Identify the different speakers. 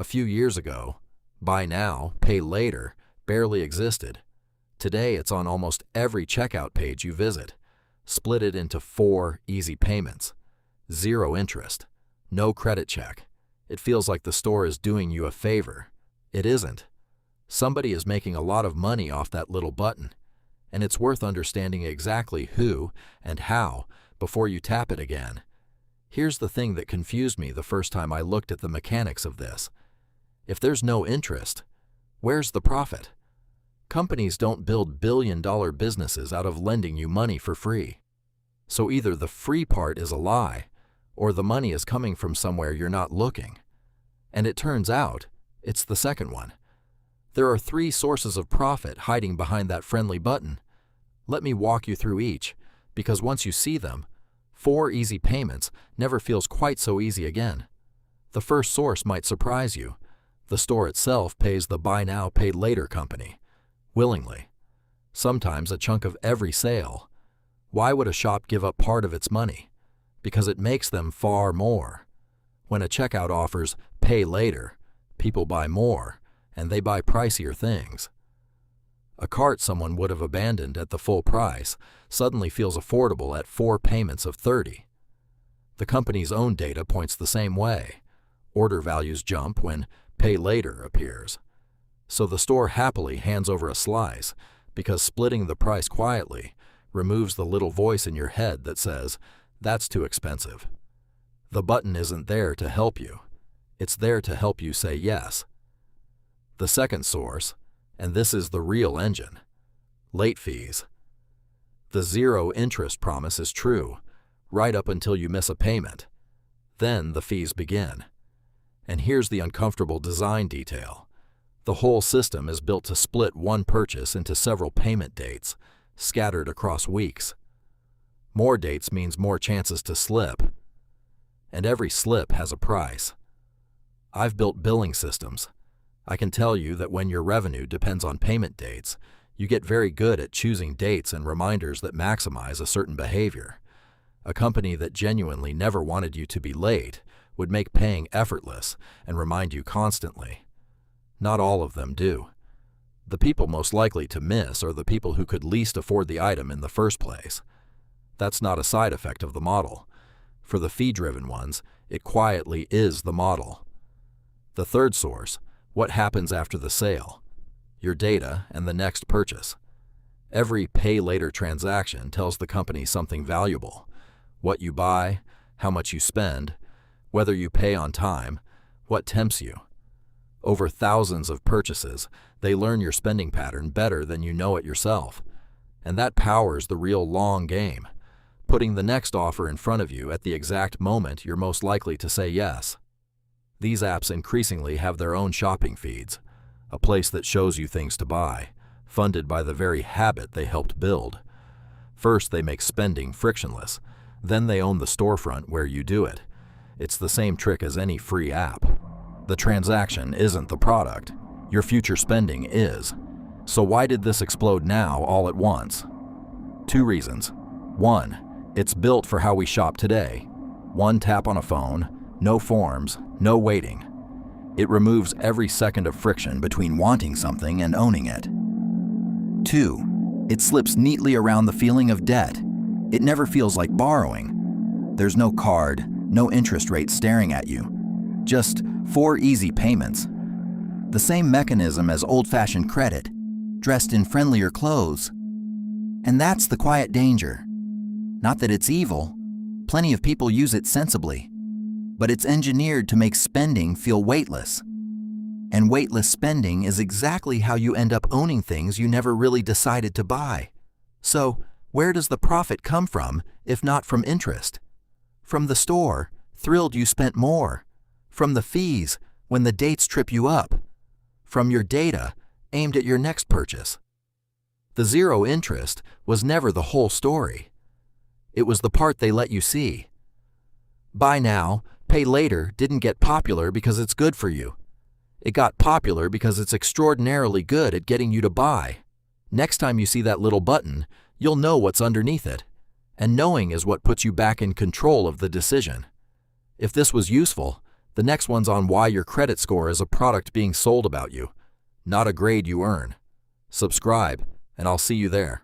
Speaker 1: A few years ago, buy now, pay later barely existed. Today it's on almost every checkout page you visit. Split it into 4 easy payments. 0 interest. No credit check. It feels like the store is doing you a favor. It isn't. Somebody is making a lot of money off that little button, and it's worth understanding exactly who and how before you tap it again. Here's the thing that confused me the first time I looked at the mechanics of this. If there's no interest, where's the profit? Companies don't build billion-dollar businesses out of lending you money for free. So either the free part is a lie, or the money is coming from somewhere you're not looking. And it turns out, it's the second one. There are 3 sources of profit hiding behind that friendly button. Let me walk you through each, because once you see them, 4 easy payments never feels quite so easy again. The first source might surprise you. The store itself pays the buy now, pay later company. Willingly. Sometimes a chunk of every sale. Why would a shop give up part of its money? Because it makes them far more. When a checkout offers pay later, people buy more, and they buy pricier things. A cart someone would have abandoned at the full price suddenly feels affordable at 4 payments of 30. The company's own data points the same way. Order values jump when pay later appears. So the store happily hands over a slice because splitting the price quietly removes the little voice in your head that says, "That's too expensive." The button isn't there to help you. It's there to help you say yes. The second source, and this is the real engine, late fees. The 0 interest promise is true, right up until you miss a payment. Then the fees begin. And here's the uncomfortable design detail. The whole system is built to split one purchase into several payment dates, scattered across weeks. More dates means more chances to slip. And every slip has a price. I've built billing systems. I can tell you that when your revenue depends on payment dates, you get very good at choosing dates and reminders that maximize a certain behavior. A company that genuinely never wanted you to be late would make paying effortless and remind you constantly. Not all of them do. The people most likely to miss are the people who could least afford the item in the first place. That's not a side effect of the model. For the fee-driven ones, it quietly is the model. The third source, what happens after the sale? Your data and the next purchase. Every pay-later transaction tells the company something valuable. What you buy, how much you spend, whether you pay on time, what tempts you. Over thousands of purchases, they learn your spending pattern better than you know it yourself. And that powers the real long game, putting the next offer in front of you at the exact moment you're most likely to say yes. These apps increasingly have their own shopping feeds, a place that shows you things to buy, funded by the very habit they helped build. First, they make spending frictionless. Then they own the storefront where you do it. It's the same trick as any free app. The transaction isn't the product. Your future spending is. So why did this explode now all at once? 2 reasons. 1, it's built for how we shop today. 1 tap on a phone, no forms, no waiting. It removes every second of friction between wanting something and owning it. 2, it slips neatly around the feeling of debt. It never feels like borrowing. There's no card, no interest rate staring at you. Just 4 easy payments. The same mechanism as old-fashioned credit, dressed in friendlier clothes. And that's the quiet danger. Not that it's evil. Plenty of people use it sensibly. But it's engineered to make spending feel weightless. And weightless spending is exactly how you end up owning things you never really decided to buy. So, where does the profit come from, if not from interest? From the store, thrilled you spent more. From the fees, when the dates trip you up. From your data, aimed at your next purchase. The 0 interest was never the whole story. It was the part they let you see. Buy now, pay later didn't get popular because it's good for you. It got popular because it's extraordinarily good at getting you to buy. Next time you see that little button, you'll know what's underneath it. And knowing is what puts you back in control of the decision. If this was useful, the The next one's on why your credit score is a product being sold about you, not a grade you earn. Subscribe, and I'll see you there.